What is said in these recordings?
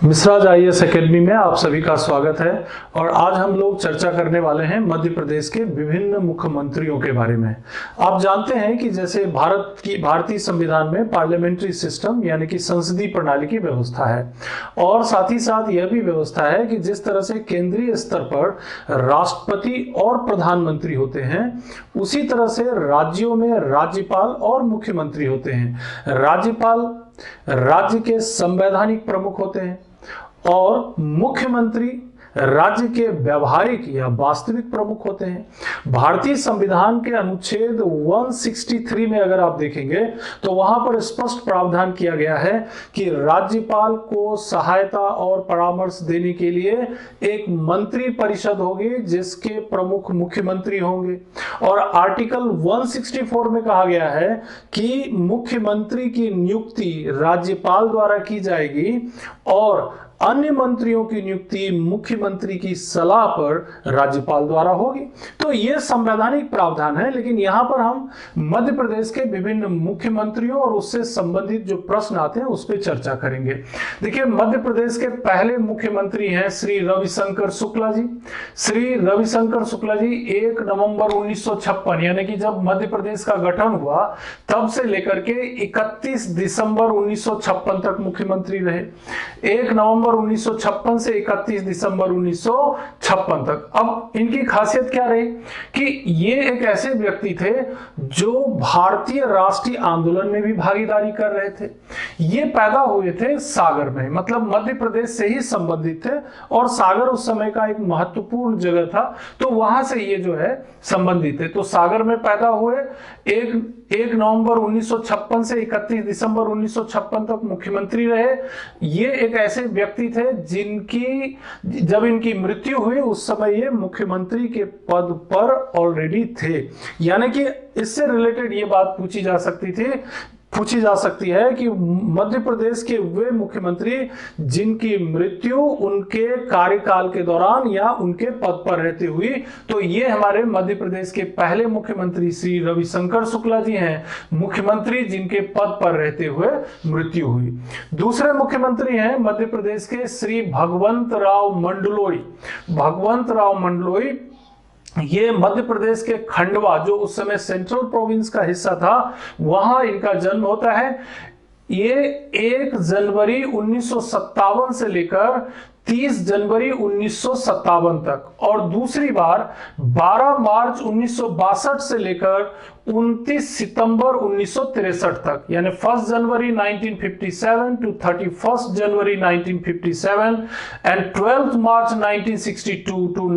मिश्राज IAS academy में आप सभी का स्वागत है। और आज हम लोग चर्चा करने वाले हैं मध्य प्रदेश के विभिन्न मुख्यमंत्रियों के बारे में। आप जानते हैं कि जैसे भारतीय संविधान में पार्लियामेंट्री सिस्टम यानी कि संसदीय प्रणाली की व्यवस्था है, और साथ ही साथ यह भी व्यवस्था है कि जिस तरह से केंद्रीय स्तर पर राष्ट्रपति और प्रधानमंत्री होते हैं, उसी तरह से राज्यों में राज्यपाल और मुख्यमंत्री होते हैं। राज्यपाल राज्य के संवैधानिक प्रमुख होते हैं और मुख्यमंत्री राज्य के व्यवहारिक या वास्तविक प्रमुख होते हैं। भारतीय संविधान के अनुच्छेद 163 में अगर आप देखेंगे तो वहां पर स्पष्ट प्रावधान किया गया है कि राज्यपाल को सहायता और परामर्श देने के लिए एक मंत्री परिषद होगी जिसके प्रमुख मुख्यमंत्री होंगे। और आर्टिकल 164 में कहा गया है कि मुख्यमंत्री की नियुक्ति राज्यपाल द्वारा की जाएगी और अन्य मंत्रियों की नियुक्ति मुख्यमंत्री की सलाह पर राज्यपाल द्वारा होगी। तो यह संवैधानिक प्रावधान है, लेकिन यहां पर हम मध्य प्रदेश के विभिन्न मुख्यमंत्रियों और उससे संबंधित जो प्रश्न आते हैं उस पर चर्चा करेंगे। देखिए, मध्य प्रदेश के पहले मुख्यमंत्री हैं श्री रविशंकर शुक्ला जी। श्री रविशंकर शुक्ला जी 1 नवंबर 1956 यानी कि जब मध्य प्रदेश का गठन हुआ तब से लेकर के 31 दिसंबर 1956 तक मुख्यमंत्री रहे। 1 नवंबर 1956 से 31 दिसंबर 1956 तक। अब इनकी खासियत क्या रही कि ये एक ऐसे व्यक्ति थे जो भारतीय राष्ट्रीय आंदोलन में भी भागीदारी कर रहे थे। ये पैदा हुए थे सागर में, मतलब मध्य प्रदेश से ही संबंधित थे, और सागर उस समय का एक महत्वपूर्ण जगह था, तो वहां से ये जो है संबंधित है। तो सागर में पैदा हुए, 1 नवंबर 1956 से 31 दिसंबर 1956 तक मुख्यमंत्री रहे। ये एक ऐसे व्यक्ति थे जिनकी जब इनकी मृत्यु हुई उस समय ये मुख्यमंत्री के पद पर ऑलरेडी थे। यानी कि इससे रिलेटेड ये बात पूछी जा सकती है कि मध्य प्रदेश के वे मुख्यमंत्री जिनकी मृत्यु उनके कार्यकाल के दौरान या उनके पद पर रहते हुई, तो ये हमारे मध्य प्रदेश के पहले मुख्यमंत्री श्री रविशंकर शुक्ला जी हैं, मुख्यमंत्री जिनके पद पर रहते हुए मृत्यु हुई। दूसरे मुख्यमंत्री हैं मध्य प्रदेश के श्री भगवंत राव मंडलोई। भगवंत राव मंडलोई ये मध्य प्रदेश के खंडवा, जो उस समय सेंट्रल प्रोविंस का हिस्सा था, वहां इनका जन्म होता है। ये 1 जनवरी 1957 से लेकर 30 जनवरी 1957 तक, और दूसरी बार 12 मार्च 1962 से लेकर 29 सितंबर 1963 तक, यानी 1 जनवरी 1957 to 31 January 1957 and 12 March 1962 to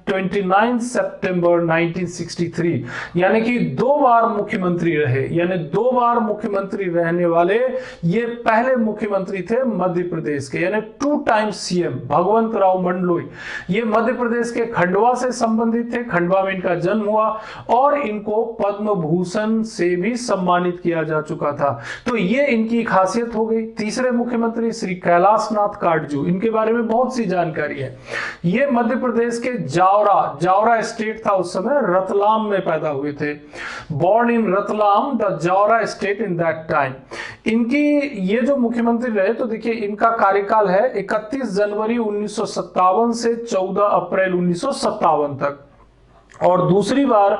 29 सितंबर 1963, यानी कि 2 बार मुख्यमंत्री रहे। यानी 2 बार मुख्यमंत्री रहने वाले ये पहले मुख्यमंत्री थे मध्य प्रदेश के, यानी 2 टाइम सीएम भगवंत राव मंडलोई। ये मध्य प्रदेश के खंडवा से संबंधित थे, खंडवा में इनका जन्म हुआ और इनको पद्म भूषण से भी सम्मानित किया जा चुका था। तो ये इनकी खासियत हो गई। तीसरे मुख्यमंत्री श्री कैलाशनाथ काटजू, इनके बारे में बहुत सी जानकारी है। ये मध्य प्रदेश के जावरा स्टेट था उस समय, रतलाम में पैदा हुए थे। Born in Ratlam, the Jaora state in that time. इनकी ये जो मुख्यमंत्री रहे, तो देखिए इनका कार्यकाल है 31 जनवरी 1957 से 14 अप्रैल 1957 तक, और दूसरी बार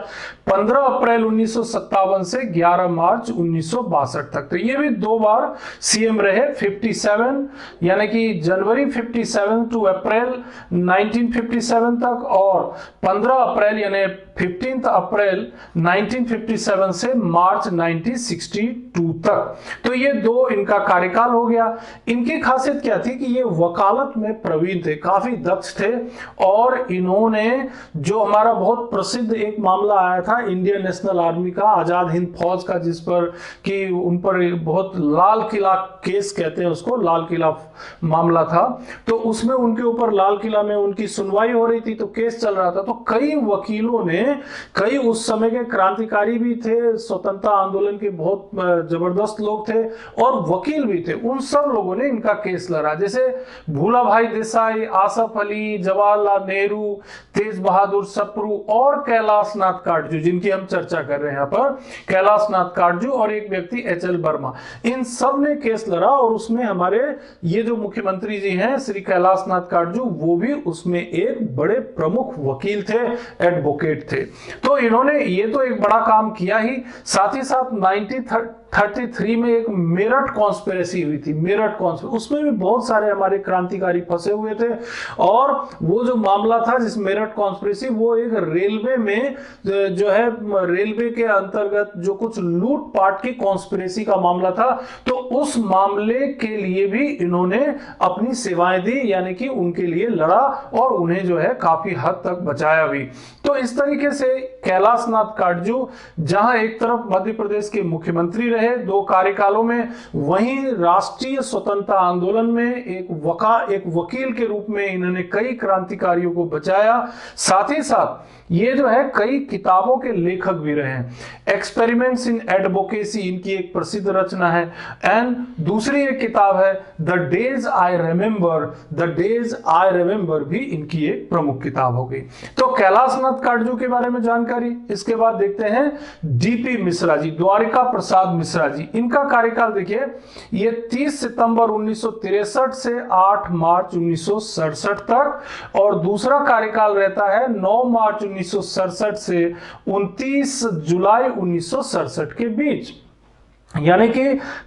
15 अप्रैल 1957 से 11 मार्च 1962 तक। तो ये भी 2 बार सीएम रहे। 57 यानी कि जनवरी 57 टू अप्रैल 1957 तक, और 15 अप्रैल यानी 15 अप्रैल 1957 से मार्च 1962 तक। तो ये 2 इनका कार्यकाल हो गया। इनकी खासियत क्या थी कि ये वकालत में प्रवीण थे, काफी दक्ष थे, और इन्होंने जो हमारा बहुत प्रसिद्ध एक मामला आया था इंडियन नेशनल आर्मी का, आजाद हिंद फौज का, जिस पर कि उन पर बहुत लाल किला केस कहते हैं उसको, लाल किला मामला था। तो उसमें उनके ऊपर लाल किला में उनकी सुनवाई हो रही थी, तो केस चल रहा था। तो कई वकीलों ने, कई उस समय के क्रांतिकारी भी थे, स्वतंत्रता आंदोलन के बहुत जबरदस्त लोग थे और वकील भी थे, उन सब लोगों ने इनका केस लड़ा। जैसे भूला भाई देसाई, आसफ अली, जवाहरलाल नेहरू, तेज बहादुर सप्रू और कैलाश नाथ काटजू, जिनकी हम चर्चा कर रहे हैं यहाँ पर, कैलाश नाथ काटजू और एक व्यक्ति एच.एल. वर्मा, इन सब ने केस लड़ा और उसमें हमारे ये जो मुख्यमंत्री जी हैं श्री कैलाश नाथ काटजू, वो भी उसमें एक बड़े प्रमुख वकील थे, एडवोकेट थे। तो इन्होंने ये तो एक बड़ा काम किया ही, साथ ही साथ 1933 में एक मेरठ कॉन्स्पिरेसी हुई थी, मेरठ कॉन्स्पिरेसी, उसमें भी बहुत सारे हमारे क्रांतिकारी फंसे हुए थे। और वो जो मामला था जिस मेरठ कॉन्स्पिरेसी, वो एक रेलवे में जो है रेलवे के अंतर्गत जो कुछ लूटपाट की कॉन्स्पिरेसी का मामला था, तो उस मामले के लिए भी इन्होंने अपनी सेवाएं दी, यानी कि उनके लिए लड़ा और उन्हें जो है काफी हद तक बचाया भी। तो इस तरीके से कैलाश नाथ काटजू जहां एक तरफ मध्य प्रदेश के मुख्यमंत्री रहे 2 कार्यकालों में, वहीं राष्ट्रीय स्वतंत्रता आंदोलन में एक वकील के रूप में इन्होंने कई क्रांतिकारियों को बचाया। साथ ही साथ ये जो है कई किताबों के लेखक भी रहे हैं। एक्सपेरिमेंट्स इन एडवोकेसी इनकी एक प्रसिद्ध रचना है, एंड दूसरी एक किताब है the days I remember, the days I remember भी इनकी एक प्रमुख किताब हो गई। तो कैलाश नाथ काटजू के बारे में जानकारी। इसके बाद देखते हैं डीपी मिश्रा जी, द्वारिका प्रसाद मिश्रा जी। इनका कार्यकाल देखिए, ये 30 सितंबर 1963 से 8 मार्च 1967 तक, और दूसरा कार्यकाल रहता है 9 मार्च 1967 से 29 जुलाई 1967 के बीच, यानी कि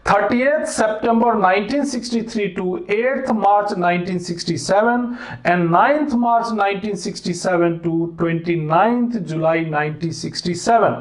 30 सितंबर 1963 टू 8 मार्च 1967 एंड 9 मार्च 1967 टू 29 जुलाई 1967।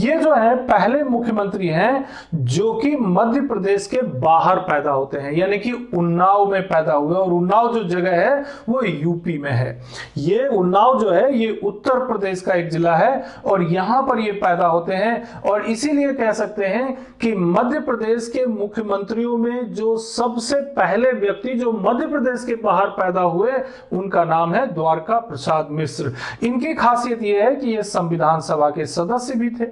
ये जो है पहले मुख्यमंत्री हैं जो कि मध्य प्रदेश के बाहर पैदा होते हैं, यानी कि उन्नाव में पैदा हुए, और उन्नाव जो जगह है वो यूपी में है। ये उन्नाव जो है ये उत्तर प्रदेश का एक जिला है और यहां पर ये पैदा होते हैं, और इसीलिए कह सकते हैं कि मध्य प्रदेश के मुख्यमंत्रियों में जो सबसे पहले व्यक्ति जो मध्य प्रदेश के बाहर पैदा हुए, उनका नाम है द्वारका प्रसाद मिश्र। इनकी खासियत यह है कि ये संविधान सभा के सदस्य भी थे,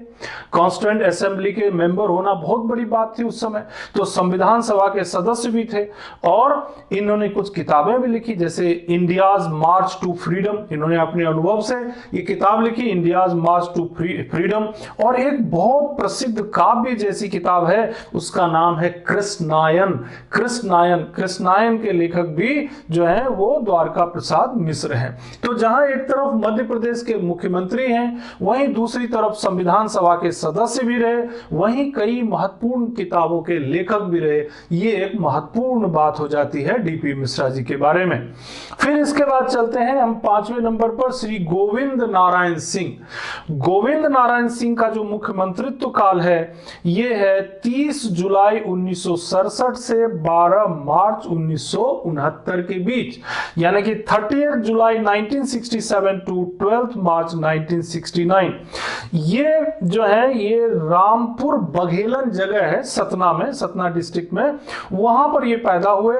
कॉन्स्टिट्यूएंट असेंबली के मेंबर होना बहुत बड़ी बात थी उस समय, तो संविधान सभा के सदस्य भी थे। और इन्होंने कुछ किताबें भी लिखी, जैसे इंडियाज मार्च टू फ्रीडम, इन्होंने अपने अनुभव से ये किताब लिखी, इंडियाज मार्च टू फ्रीडम। और एक बहुत प्रसिद्ध काव्य जैसी किताब है, उसका नाम है कृष्णायन। कृष्णायन, कृष्णायन के लेखक भी जो है वो द्वारका प्रसाद मिश्र हैं। तो जहां एक तरफ मध्य प्रदेश के मुख्यमंत्री हैं, वहीं दूसरी तरफ संविधान सभा के सदस्य भी रहे, वहीं कई महत्वपूर्ण किताबों के लेखक भी रहे। ये एक महत्वपूर्ण बात हो जाती है डीपी मिश्रा जी के बारे में। फिर इसके बाद चलते हैं हम 5वें नंबर पर श्री गोविंद नारायण सिंह। गोविंद नारायण सिंह का जो मुख्यमंत्रित्व काल है ये है 30 जुलाई 1967 से 12 मार्च 1969 के बीच, यानी कि 30 जुलाई 1967 टू 12 मार्च 1969। ये जो है ये रामपुर बघेलन जगह है सतना में, सतना डिस्ट्रिक्ट में, वहां पर ये पैदा हुए।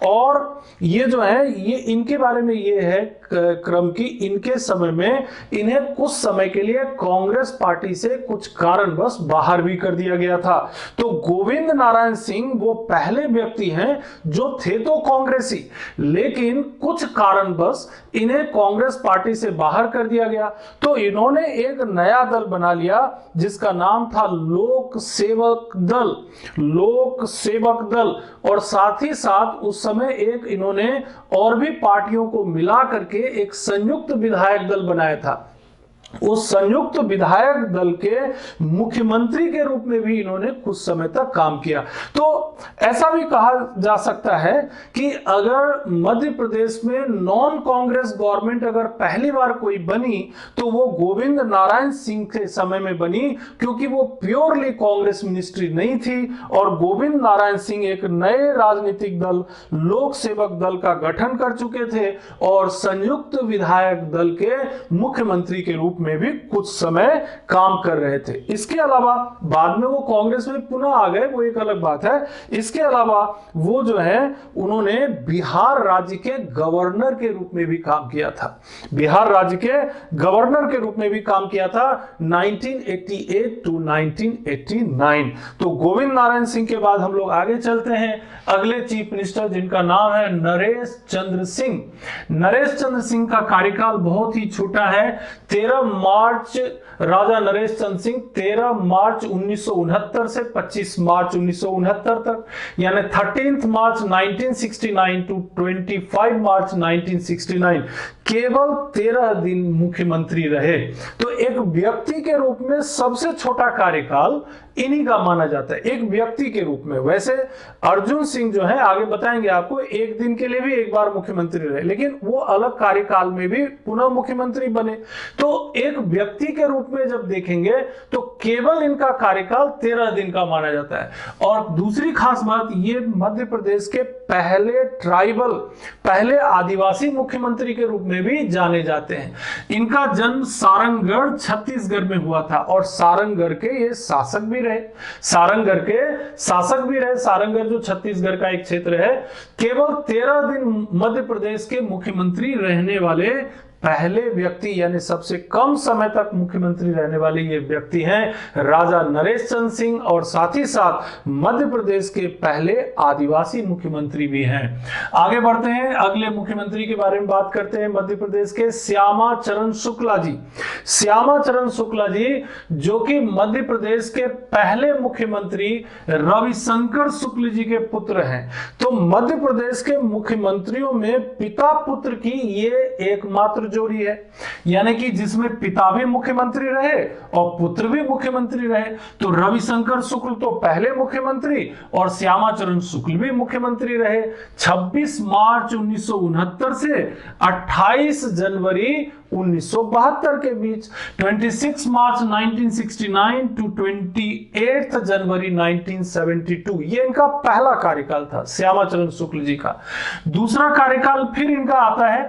और ये जो है ये इनके बारे में ये है क्रम की इनके समय में इन्हें कुछ समय के लिए कांग्रेस पार्टी से कुछ कारणवश बाहर भी कर दिया गया था। तो गोविंद नारायण सिंह वो पहले व्यक्ति हैं जो थे तो कांग्रेसी, लेकिन कुछ कारणवश इन्हें कांग्रेस पार्टी से बाहर कर दिया गया। तो इन्होंने एक नया दल बना लिया जिसका नाम था लोक सेवक दल, लोक सेवक दल। और साथ ही साथ उस समय एक इन्होंने और भी पार्टियों को मिला करके एक संयुक्त विधायक दल बनाया था। उस संयुक्त विधायक दल के मुख्यमंत्री के रूप में भी इन्होंने कुछ समय तक काम किया। तो ऐसा भी कहा जा सकता है कि अगर मध्य प्रदेश में नॉन कांग्रेस गवर्नमेंट अगर पहली बार कोई बनी तो वो गोविंद नारायण सिंह के समय में बनी, क्योंकि वो प्योरली कांग्रेस मिनिस्ट्री नहीं थी। और गोविंद नारायण सिंह एक नए राजनीतिक दल लोक सेवक दल का गठन कर चुके थे और संयुक्त विधायक दल के मुख्यमंत्री के रूप में भी कुछ समय काम कर रहे थे। इसके अलावा बाद में वो कांग्रेस में पुनः आ गए, वो एक अलग बात है। इसके अलावा वो जो है उन्होंने बिहार राज्य के गवर्नर के रूप में भी काम किया था, बिहार राज्य के गवर्नर के रूप में भी काम किया था 1988 टू 1989। तो गोविंद नारायण सिंह के बाद हम लोग आगे चलते हैं अगले चीफ मिनिस्टर जिनका नाम है नरेश चंद्र सिंह। नरेश चंद्र सिंह का कार्यकाल बहुत ही छोटा है, 13 मार्च राजा नरेश चंद सिंह 13 मार्च 1969 से 25 मार्च 1969 तक, यानी 13 मार्च 1969 टू 25 मार्च 1969 केवल 13 दिन मुख्यमंत्री रहे। तो एक व्यक्ति के रूप में सबसे छोटा कार्यकाल इन्हीं का माना जाता है, एक व्यक्ति के रूप में। वैसे अर्जुन सिंह जो है, आगे बताएंगे आपको, एक दिन के लिए भी एक बार मुख्यमंत्री रहे, लेकिन वो अलग कार्यकाल में भी पुनः मुख्यमंत्री बने। तो एक व्यक्ति के रूप में जब देखेंगे तो केवल इनका कार्यकाल 13 दिन का माना जाता है। और दूसरी खास बात, ये मध्य प्रदेश के पहले ट्राइबल, पहले आदिवासी मुख्यमंत्री के रूप में भी जाने जाते हैं। इनका जन्म सारंगगढ़ छत्तीसगढ़ में हुआ था और सारंगगढ़ के ये शासक भी रहे, सारंगगढ़ के शासक भी रहे। सारंगगढ़ जो छत्तीसगढ़ का एक क्षेत्र है, केवल 13 दिन मध्य प्रदेश के मुख्यमंत्री रहने वाले पहले व्यक्ति, यानी सबसे कम समय तक मुख्यमंत्री रहने वाले ये व्यक्ति हैं राजा नरेश चंद सिंह, और साथ ही साथ मध्य प्रदेश के पहले आदिवासी मुख्यमंत्री भी हैं। आगे बढ़ते हैं, अगले मुख्यमंत्री के बारे में बात करते हैं, मध्य प्रदेश के श्यामा चरण शुक्ला जी। श्यामा चरण शुक्ला जी जो कि मध्य प्रदेश के पहले मुख्यमंत्री रविशंकर शुक्ल जी के पुत्र हैं। तो मध्य प्रदेश के मुख्यमंत्रियों में पिता पुत्र की ये एकमात्र जोड़ी है, यानी कि जिसमें पिता भी मुख्यमंत्री रहे और पुत्र भी मुख्यमंत्री रहे। तो रविशंकर शुक्ल तो पहले मुख्यमंत्री और श्यामा चरण शुक्ल भी मुख्यमंत्री रहे। 26 मार्च 1969 से 28 जनवरी 1972 के बीच, 26 मार्च 1969 टू 28 जनवरी 1972, ये इनका पहला कार्यकाल था श्यामा चरण शुक्ल जी का। दूसरा कार्यकाल फिर इनका आता है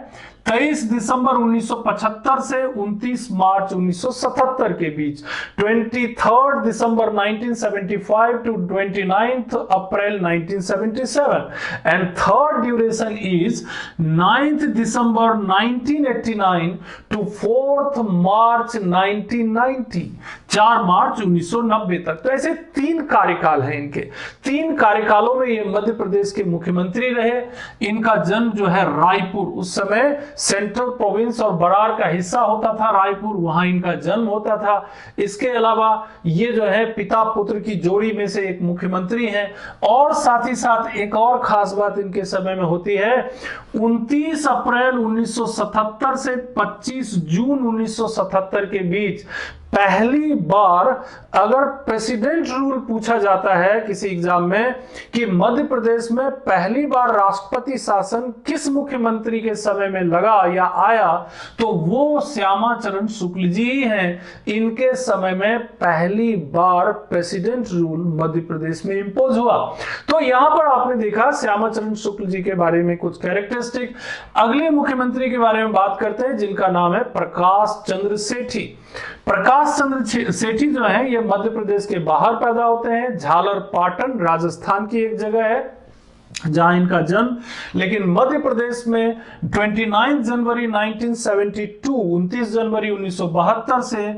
23 दिसंबर 1975 से 29 मार्च 1977 के बीच, 23 दिसंबर 1975 टू 29 अप्रैल 1977, एंड थर्ड ड्यूरेशन इज 9 दिसंबर 1989 टू 4 मार्च 1990, 4 मार्च 1990 तक। तो ऐसे 3 कार्यकाल हैं इनके। 3 कार्यकालों में ये मध्य प्रदेश के मुख्यमंत्री रहे। इनका जन्म जो है रायपुर, उस समय सेंट्रल प्रोविंस और बरार का हिस्सा होता था रायपुर, वहां इनका जन्म होता था। इसके अलावा ये जो है पिता पुत्र की जोड़ी में से एक मुख्यमंत्री हैं। और साथ ही साथ एक और खास बात इनके समय में होती है, 29 अप्रैल 1977 से 25 जून 1977 के बीच पहली बार अगर प्रेसिडेंट रूल पूछा जाता है किसी एग्जाम में कि मध्य प्रदेश में पहली बार राष्ट्रपति शासन किस मुख्यमंत्री के समय में लगा या आया, तो वो श्यामा चरण शुक्ल जी ही हैं। इनके समय में पहली बार प्रेसिडेंट रूल मध्य प्रदेश में इंपोज हुआ। तो यहां पर आपने देखा श्यामा चरण शुक्ल जी के बारे में कुछ कैरेक्टरिस्टिक। अगले मुख्यमंत्री के बारे में बात करते हैं जिनका नाम है प्रकाश चंद्र सेठी। प्रकाश चंद्र सेठी जो है ये मध्य प्रदेश के बाहर पैदा होते हैं, झालरपाटन राजस्थान की एक जगह है जहां इनका जन्म, लेकिन मध्य प्रदेश में 29 जनवरी 1972, 29 जनवरी 1972 से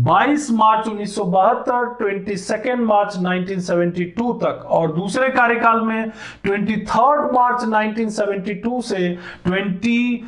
22 मार्च 1972, 22 मार्च 1972 तक, और दूसरे कार्यकाल में 23 मार्च 1972 से 22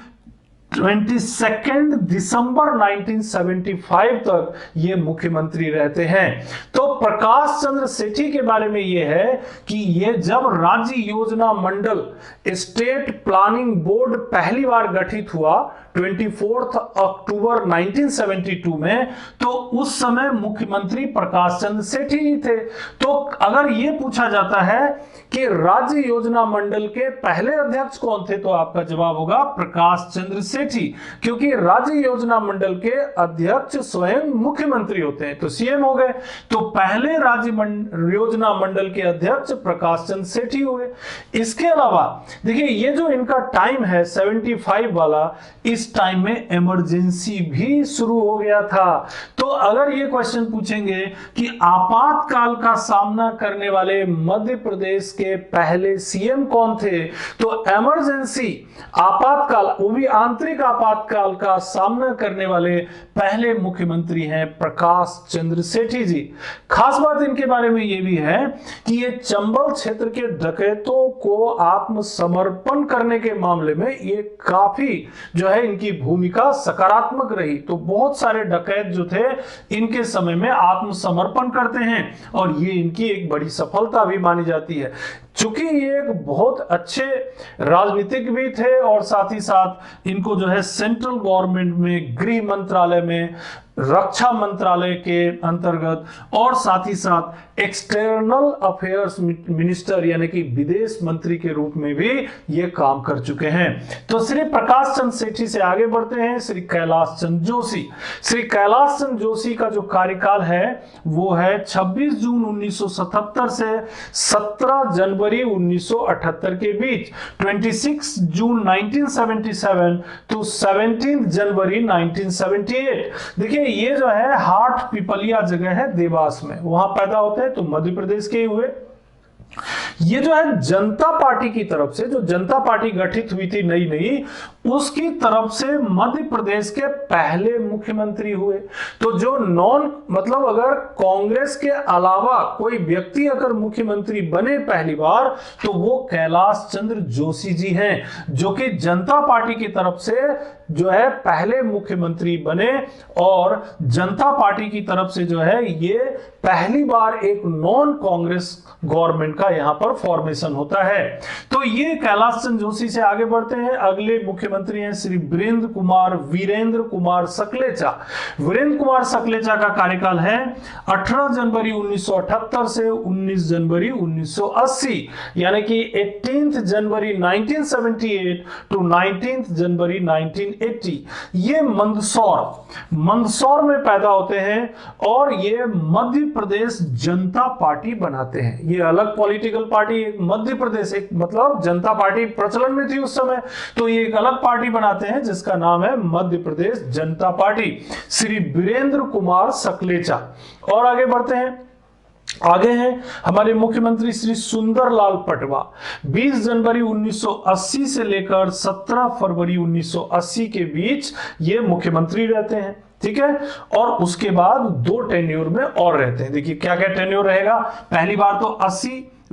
दिसंबर 1975 तक ये मुख्यमंत्री रहते हैं। तो प्रकाश चंद्र सेठी के बारे में ये है कि ये जब राज्य योजना मंडल, स्टेट प्लानिंग बोर्ड पहली बार गठित हुआ 24 अक्टूबर 1972 में, तो उस समय मुख्यमंत्री प्रकाश चंद्र सेठी ही थे। तो अगर ये पूछा जाता है कि राज्य योजना मंडल के पहले अध्यक्ष कौन थे, तो आपका जवाब होगा प्रकाश चंद्र सेठी, क्योंकि राज्य योजना मंडल के अध्यक्ष स्वयं मुख्यमंत्री होते हैं, तो सीएम हो गए। तो पहले राज्य योजना मंडल के अध्यक्ष प्रकाश चंद्र सेठी हुए। इसके अलावा देखिए ये जो इनका टाइम है 75 वाला, इस टाइम में इमरजेंसी भी शुरू हो गया था। तो अगर ये क्वेश्चन पूछेंगे कि आपातकाल का सामना करने वाले मध्य प्रदेश के पहले सीएम कौन थे, तो इमरजेंसी, आपातकाल, वो भी आंतरिक राजनीतिक आपातकाल का सामना करने वाले पहले मुख्यमंत्री हैं प्रकाश चंद्र सेठी जी। खास बात इनके बारे में यह भी है कि ये चंबल क्षेत्र के डकैतों को आत्मसमर्पण करने के मामले में ये काफी जो है इनकी भूमिका सकारात्मक रही। तो बहुत सारे डकैत जो थे इनके समय में आत्मसमर्पण करते हैं और ये इनकी एक बड़ी सफलता भी मानी जाती है। चूंकि ये एक बहुत अच्छे राजनीतिक भी थे और साथ ही साथ इनको जो है सेंट्रल गवर्नमेंट में, गृह मंत्रालय में, रक्षा मंत्रालय के अंतर्गत और साथ ही साथ एक्सटर्नल अफेयर्स मिनिस्टर यानी कि विदेश मंत्री के रूप में भी ये काम कर चुके हैं। तो श्री प्रकाश चंद्र सेठी से आगे बढ़ते हैं श्री कैलाश चंद्र जोशी। श्री कैलाश चंद्र जोशी का जो कार्यकाल है वो है 26 जून 1977 से 17 जनवरी 1978 के बीच, 26 जून 1977 टू 17 जनवरी 1978। देखिए ये जो है हाट पिपलिया जगह है देवास में, वहां पैदा होते हैं, तो मध्य प्रदेश के ही हुए। ये जो है जनता पार्टी की तरफ से, जो जनता पार्टी गठित हुई थी नई नई, उसकी तरफ से मध्य प्रदेश के पहले मुख्यमंत्री हुए। तो जो मतलब अगर कांग्रेस के अलावा कोई व्यक्ति अगर मुख्यमंत्री बने पहली बार तो वो कैलाश चंद्र जोशी जी हैं, जो कि जनता पार्टी की तरफ से जो है पहले मुख्यमंत्री बने और जनता पार्टी की तरफ से जो है ये पहली बार एक नॉन कांग्रेस गवर्नमेंट का यहां पर फॉर्मेशन होता है। तो ये कैलाश चंद्र जोशी से आगे बढ़ते हैं। अगले मुख्यमंत्री हैं श्री वीरेंद्र कुमार सकलेचा। वीरेंद्र कुमार सकलेचा का कार्यकाल है 18 जनवरी 1978 से 19 जनवरी 1980, यानी कि 18 जनवरी 1978 टू 19 जनवरी 1980। ये मंदसौर में पैदा होते हैं और ये मध्य प्रदेश जनता पार्टी बनाते हैं। ये अलग पॉलिटिकल पार्टी, मध्य प्रदेश एक मतलब जनता पार्टी प्रचलन में थी उस समय, तो ये एक अलग पार्टी बनाते हैं जिसका नाम है मध्य प्रदेश जनता पार्टी, श्री वीरेंद्र कुमार सकलेचा। और आगे बढ़ते हैं, आगे हैं हमारे मुख्यमंत्री श्री सुंदरलाल पटवा। 20 जनवरी 1980 से लेकर 17 फरवरी 1980 के बीच ये मुख्यमंत्री रहते हैं, ठीक है। और उसके बाद 2 टेन्योर में और रहते हैं। देखिए क्या क्या टेन्योर रहेगा। पहली बार तो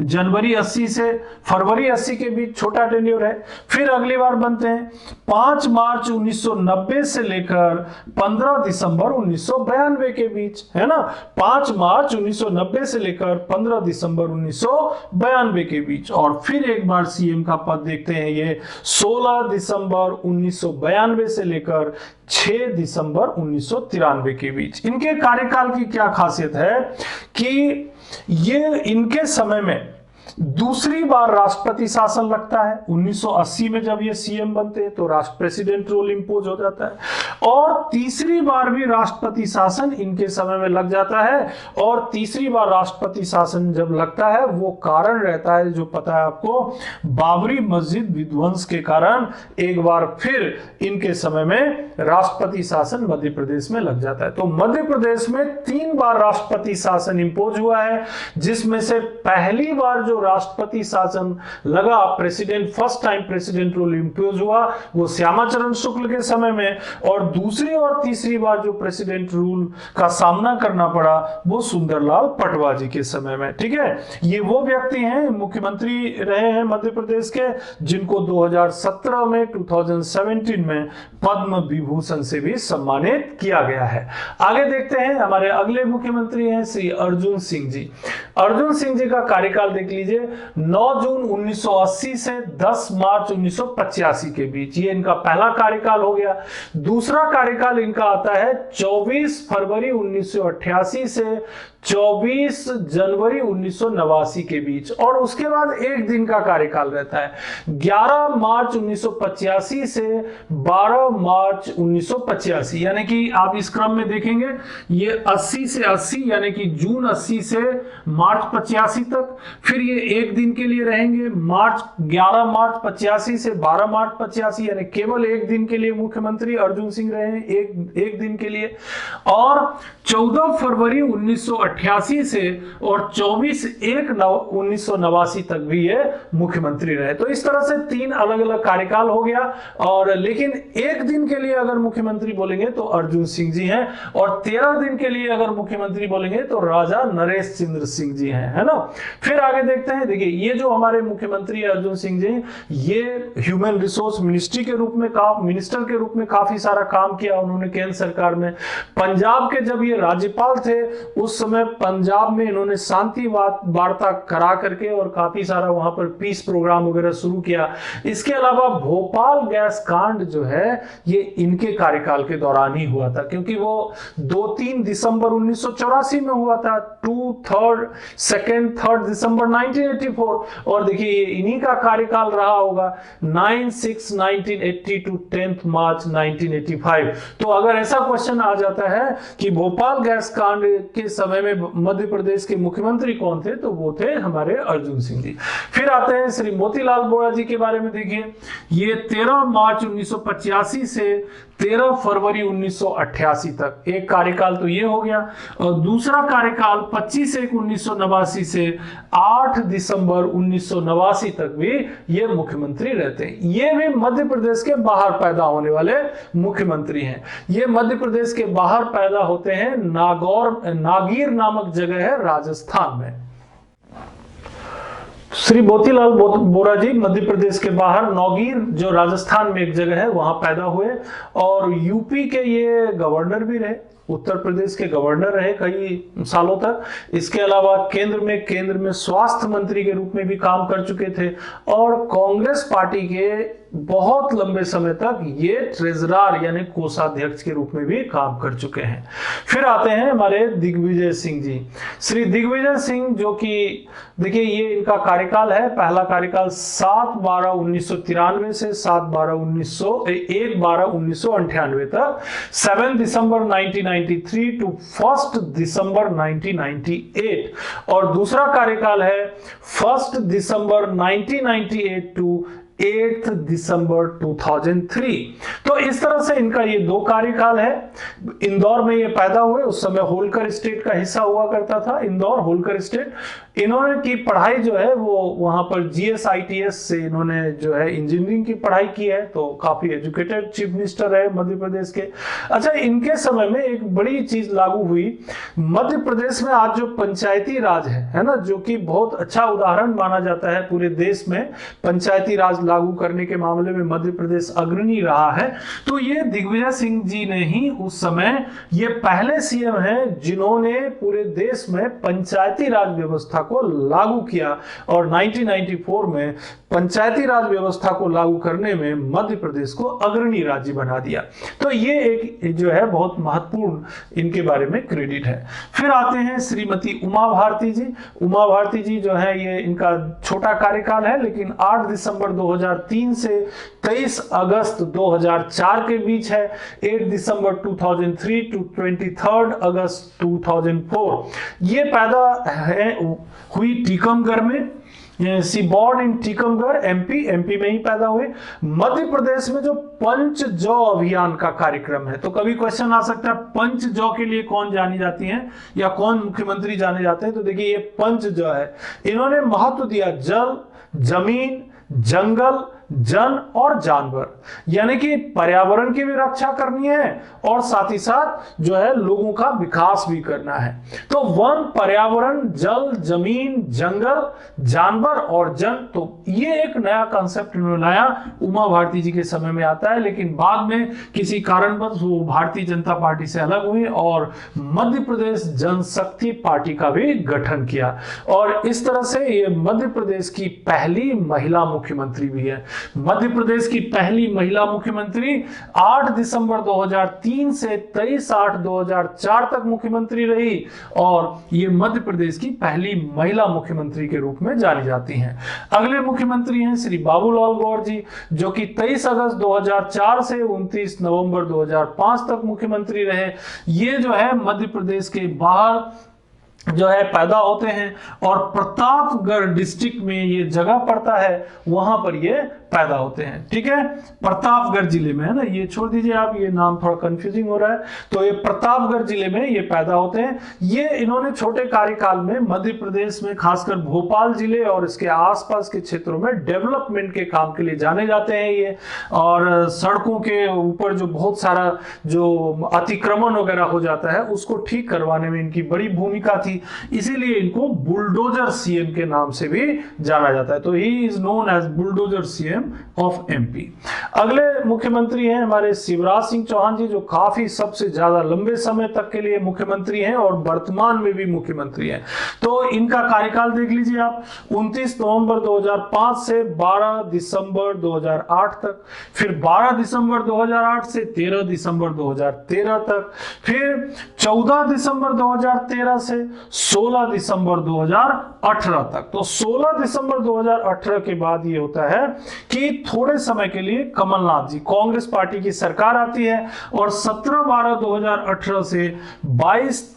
जनवरी 80 से फरवरी 80 के बीच छोटा टेन्योर है। फिर अगली बार बनते हैं 5 मार्च 1990 से लेकर 15 दिसंबर 1992 के बीच, है ना। 5 मार्च 1990 से लेकर 15 दिसंबर 1992 के बीच। और फिर एक बार सीएम का पद देखते हैं, ये 16 दिसंबर 1992 से लेकर 6 दिसंबर 1993 के बीच। इनके कार्यकाल की क्या खासियत है कि ये इनके समय में दूसरी बार राष्ट्रपति शासन लगता है। 1980 में जब ये सीएम बनते हैं तो प्रेसिडेंट रूल इंपोज हो जाता है और तीसरी बार भी राष्ट्रपति शासन इनके समय में लग जाता है। और तीसरी बार राष्ट्रपति शासन जब लगता है वो कारण रहता है जो पता है आपको, बाबरी मस्जिद विध्वंस के कारण एक बार फिर इनके समय में राष्ट्रपति शासन मध्य प्रदेश में लग जाता है। तो मध्य प्रदेश में 3 बार राष्ट्रपति शासन इंपोज हुआ है, जिसमें से पहली बार जो राष्ट्रपति शासन लगा, first time president rule impose हुआ, वो श्यामाचरण शुक्ल के समय में। और दूसरी और तीसरी बार जो प्रेसिडेंट रूल का सामना करना पड़ा वो सुंदरलाल पटवा जी के समय में, ठीक है। ये वो व्यक्ति हैं, मुख्यमंत्री रहे हैं मध्य प्रदेश के, जिनको 2017 में 2017 में पद्म विभूषण से भी सम्मानित किया गया है। आगे देखते हैं, हमारे अगले मुख्यमंत्री हैं श्री अर्जुन सिंह जी। अर्जुन सिंह जी का कार्यकाल देख लीजिए, 9 जून 1980 से 10 मार्च 1985 के बीच। ये इनका पहला कार्यकाल हो गया। दूसरा कार्यकाल इनका आता है 24 फरवरी 1988 से 24 जनवरी 1989 के बीच। और उसके बाद एक दिन का कार्यकाल रहता है, 11 मार्च 1985 से 12 मार्च 1985, यानी कि आप इस क्रम में देखेंगे ये 80 से 80 यानी कि जून 80 से मार्च 85 तक। फिर ये एक दिन के लिए रहेंगे, 11 मार्च 85 से 12 मार्च 85, यानी केवल एक दिन के लिए मुख्यमंत्री अर्जुन सिंह रहे हैं, एक दिन के लिए। और 14 फरवरी 1988 1988 से और 24/1/1989 तक भी ये मुख्यमंत्री रहे। तो इस तरह से 3 अलग अलग कार्यकाल हो गया। और लेकिन एक दिन के लिए अगर मुख्यमंत्री बोलेंगे तो अर्जुन सिंह जी हैं, और 13 दिन के लिए अगर मुख्यमंत्री बोलेंगे तो राजा नरेश चंद्र सिंह जी हैं, है ना। फिर आगे देखते हैं, देखिए ये जो हमारे मुख्यमंत्री अर्जुन सिंह जी, ये ह्यूमन रिसोर्स मिनिस्टर के रूप में काफी सारा काम किया उन्होंने केंद्र सरकार में। पंजाब के जब ये राज्यपाल थे उस समय पंजाब में इन्होंने शांति वार्ता करा करके और काफी सारा वहां पर पीस प्रोग्राम वगैरह शुरू किया। इसके अलावा भोपाल गैस कांड जो है ये इनके कार्यकाल के दौरान ही हुआ था, क्योंकि वो 2-3 दिसंबर 1984 में हुआ था, 2 3 दिसंबर 1984। और देखिए ये इन्हीं का कार्यकाल रहा होगा 9/6/1980 टू 10 मार्च 1985। तो अगर ऐसा क्वेश्चन आ जाता है कि भोपाल गैस कांड के समय में मध्य प्रदेश के मुख्यमंत्री कौन थे, तो वो थे हमारे अर्जुन सिंह जी। फिर आते हैं श्री मोतीलाल वोरा जी के बारे में। देखिए ये 13 मार्च 1985 से 13 फरवरी 1988 तक एक कार्यकाल तो ये हो गया, और दूसरा कार्यकाल 25/1/1989 से 8 दिसंबर 1989 तक भी ये मुख्यमंत्री रहते हैं। ये भी मध्य प्रदेश के बाहर पैदा होने वाले मुख्यमंत्री हैं। ये मध्य प्रदेश के बाहर पैदा होते हैं, नागीर नामक जगह है राजस्थान में। श्री मोतीलाल वोरा जी मध्य प्रदेश के बाहर नौगीर जो राजस्थान में एक जगह है वहां पैदा हुए, और यूपी के ये गवर्नर भी रहे, उत्तर प्रदेश के गवर्नर रहे कई सालों तक। इसके अलावा केंद्र में स्वास्थ्य मंत्री के रूप में भी काम कर चुके थे, और कांग्रेस पार्टी के बहुत लंबे समय तक ये ट्रेजरर यानी कोषाध्यक्ष के रूप में भी काम कर चुके हैं। फिर आते हैं हमारे दिग्विजय सिंह जी। श्री दिग्विजय सिंह जो कि देखिए ये इनका कार्यकाल है, पहला कार्यकाल 7/12/1993 से 1/12/1998 तक, 7 दिसंबर 1993 टू 1 दिसंबर 1998। और दूसरा कार्यकाल है 1 दिसंबर 1998 टू 8 दिसंबर 2003। तो इस तरह से इनका ये 2 कार्यकाल है। इंदौर में ये पैदा हुए, उस समय होलकर स्टेट का हिस्सा हुआ करता था इंदौर, होलकर स्टेट। इन्होंने की पढ़ाई जो है वो वहां पर GSITS से इन्होंने जो है इंजीनियरिंग की पढ़ाई की है, तो काफी एजुकेटेड चीफ मिनिस्टर है मध्य प्रदेश के। अच्छा, इनके समय में एक बड़ी चीज लागू हुई मध्य प्रदेश में। आज जो पंचायती राज है ना, जो कि बहुत अच्छा उदाहरण माना जाता है पूरे देश में, पंचायती राज लागू करने के मामले में मध्य प्रदेश अग्रणी रहा है। तो ये दिग्विजय सिंह जी ने ही उस समय ये पहले CM हैं जिन्होंने पूरे देश में पंचायती राज व्यवस्था को लागू किया, और 1994 में पंचायती राज व्यवस्था को लागू करने में मध्य प्रदेश को अग्रणी राज्य बना दिया। तो ये एक जो है बहुत महत्वपूर्ण इनके बारे में क्रेडिट है। फिर आते हैं श्रीमती उमा भारती जी। उमा भारती जी जो है ये इनका छोटा कार्यकाल है, लेकिन 8 दिसंबर 2003 से 23 अगस्त 2004 के बीच है, 8 दिसंबर 2003 टू 23 अगस्त 2004। ये पैदा हुई टीकमगढ़ में, सी बॉर्न इन टीकमगढ़ MP में ही पैदा हुए। मध्य प्रदेश में जो पंच जौ अभियान का कार्यक्रम है, तो कभी क्वेश्चन आ सकता है पंच जौ के लिए कौन जानी जाती हैं या कौन मुख्यमंत्री जाने जाते हैं। तो देखिए ये पंच जौ है, इन्होंने महत्व दिया जल, जमीन, जंगल, जन और जानवर, यानी कि पर्यावरण की भी रक्षा करनी है और साथ ही साथ जो है लोगों का विकास भी करना है। तो वन, पर्यावरण, जल, जमीन, जंगल, जानवर और जन, तो ये एक नया कॉन्सेप्ट इन्होंने लाया, उमा भारती जी के समय में आता है। लेकिन बाद में किसी कारणवश वो भारतीय जनता पार्टी से अलग हुई और मध्य प्रदेश जनशक्ति पार्टी का भी गठन किया, और इस तरह से ये मध्य प्रदेश की पहली महिला मुख्यमंत्री भी है। मध्य प्रदेश की पहली महिला मुख्यमंत्री 8 दिसंबर 2003 से 23/8/2004 तक मुख्यमंत्री रही, और ये मध्य प्रदेश की पहली महिला मुख्यमंत्री के रूप में जानी जाती हैं। अगले मुख्यमंत्री हैं श्री बाबूलाल गौर जी, जो कि 23 अगस्त 2004 से 29 नवंबर 2005 तक मुख्यमंत्री रहे। ये जो है मध्य प्रदेश के बाहर जो है पैदा होते हैं, और प्रतापगढ़ डिस्ट्रिक्ट में ये जगह पड़ता है, वहां पर ये पैदा होते हैं। ठीक है, प्रतापगढ़ जिले में है ना, ये छोड़ दीजिए आप, ये नाम थोड़ा कंफ्यूजिंग हो रहा है। तो ये प्रतापगढ़ जिले में ये पैदा होते हैं। ये इन्होंने छोटे कार्यकाल में मध्य प्रदेश में खासकर भोपाल जिले और इसके आसपास के क्षेत्रों में डेवलपमेंट के काम के लिए जाने जाते हैं ये, और सड़कों के ऊपर जो बहुत सारा जो अतिक्रमण वगैरह हो जाता है उसको ठीक करवाने में इनकी बड़ी भूमिका थी, इसीलिए इनको बुलडोजर सीएम के नाम से भी जाना जाता है। तो he is known as bulldozer CM of MP. अगले मुख्यमंत्री हैं हमारे शिवराज सिंह चौहान जी, जो काफी सबसे ज्यादा लंबे समय तक के लिए मुख्यमंत्री हैं और वर्तमान में भी मुख्यमंत्री हैं। तो इनका कार्यकाल देख लीजिए आप, 29 नवंबर 2005 से 12 दिसंबर 2008 तक, फिर 12 दिसंबर 2008 से 13 दिसंबर 2013 तक, फिर 14 दिसंबर 2013 से 16 दिसंबर 2018 तक। तो 16 दिसंबर 2018 के बाद ये होता है कि थोड़े समय के लिए कमलनाथ जी, कांग्रेस पार्टी की सरकार आती है, और 17/12/2018 से 22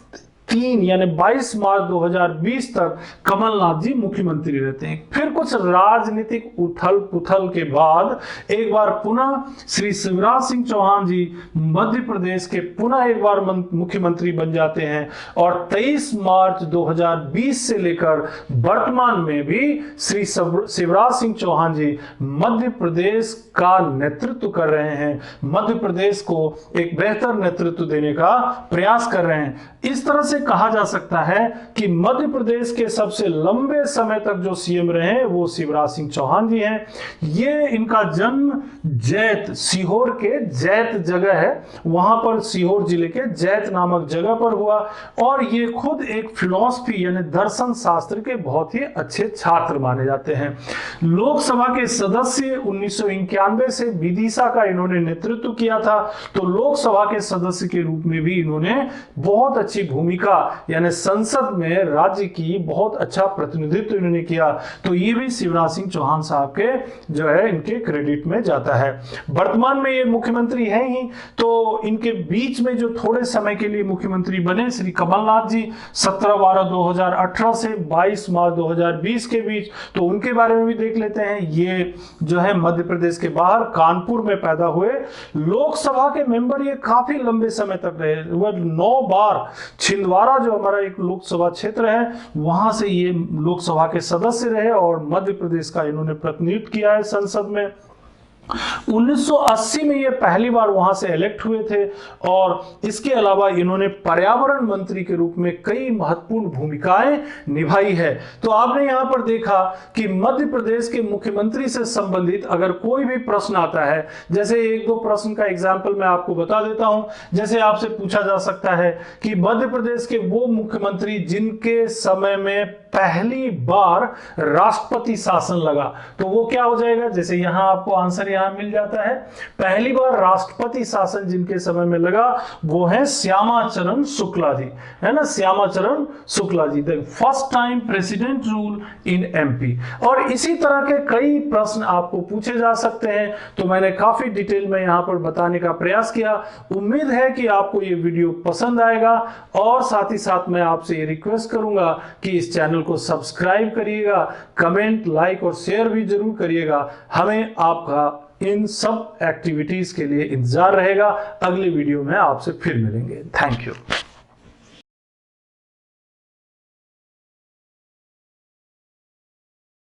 मार्च 2020 तक कमलनाथ जी मुख्यमंत्री रहते हैं। फिर कुछ राजनीतिक उथल पुथल के बाद एक बार पुनः श्री शिवराज सिंह चौहान जी मध्य प्रदेश के पुनः एक बार मुख्यमंत्री बन जाते हैं, और 23 मार्च 2020 से लेकर वर्तमान में भी श्री शिवराज सिंह चौहान जी मध्य प्रदेश का नेतृत्व कर रहे हैं, मध्य प्रदेश को एक बेहतर नेतृत्व देने का प्रयास कर रहे हैं। इस तरह से कहा जा सकता है कि मध्य प्रदेश के सबसे लंबे समय तक जो सीएम रहे वो शिवराज सिंह चौहान जी हैं। ये इनका जन्म जैत, सीहोर के जैत जगह है, वहां पर सीहोर जिले के जैत नामक जगह पर हुआ, और ये खुद एक फिलॉसफी यानी दर्शन शास्त्र के बहुत ही अच्छे छात्र माने जाते हैं। लोकसभा के सदस्य 1991 से विदिशा का इन्होंने नेतृत्व किया था, तो लोकसभा के सदस्य के रूप में भी इन्होंने बहुत अच्छी भूमिका यानी संसद में राज्य की बहुत अच्छा प्रतिनिधित्व इन्होंने किया। तो ये भी शिवराज सिंह चौहान साहब के जो है इनके क्रेडिट में जाता है। वर्तमान में ये मुख्यमंत्री हैं ही, तो इनके बीच में जो थोड़े समय के लिए मुख्यमंत्री बने श्री कमलनाथ जी 17/12/2018 से 22 मार्च 2020 के बीच, तो उनके बारे में भी देख लेते हैं। ये जो है मध्य प्रदेश के बाहर कानपुर में पैदा हुए, लोकसभा के मेंबर ये काफी लंबे समय तक रहे, वह 9 बार छिंदवाड़ा जो हमारा एक लोकसभा क्षेत्र है वहां से ये लोकसभा के सदस्य रहे, और मध्य प्रदेश का इन्होंने प्रतिनिधित्व किया है संसद में। 1980 में ये पहली बार वहां से इलेक्ट हुए थे, और इसके अलावा इन्होंने पर्यावरण मंत्री के रूप में कई महत्वपूर्ण भूमिकाएं निभाई है। तो आपने यहां पर देखा कि मध्य प्रदेश के मुख्यमंत्री से संबंधित अगर कोई भी प्रश्न आता है, जैसे एक दो प्रश्न का एग्जाम्पल मैं आपको बता देता हूं। जैसे आपसे पूछा जा सकता है कि मध्य प्रदेश के वो मुख्यमंत्री जिनके समय में पहली बार राष्ट्रपति शासन लगा, तो वो क्या हो जाएगा? जैसे यहां आपको आंसर यहां मिल जाता है, पहली बार राष्ट्रपति शासन जिनके समय में लगा वो है श्यामाचरण शुक्ला जी, है ना, Shyamacharan Shukla ji, the first time president rule in MP. और इसी तरह के कई प्रश्न आपको पूछे जा सकते हैं, तो मैंने काफी डिटेल में यहां पर बताने का प्रयास किया। उम्मीद है कि आपको ये वीडियो पसंद आएगा, और साथ ही साथ मैं आपसे ये रिक्वेस्ट करूंगा कि इस चैनल को सब्सक्राइब करिएगा, कमेंट, लाइक और शेयर भी जरूर करिएगा। हमें आपका इन सब एक्टिविटीज के लिए इंतजार रहेगा। अगले वीडियो में आपसे फिर मिलेंगे। Thank you.